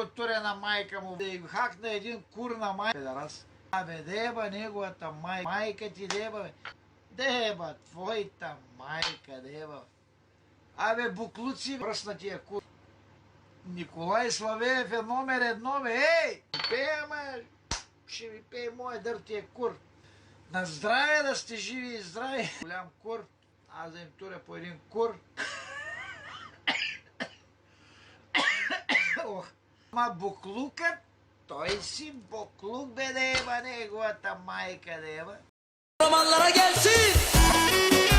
туре на майка му, да й хакна един кур на майка. Педарас. Абе, деба неговата майка. Майка ти деба, бе. Деба, твоята майка, деба. Абе, буклуци, пръсна тия кур. Николай Славеев е номер едно, бе. Ей! Пей, ама, ще ви пее моя дъртия кур. На здраве да сте живи и здрави. Голям кур. Аз да им туря по един кур. Ох. Ма буклукът, той си буклук, бе, деба, неговата майка, деба. Romanlara gelsin.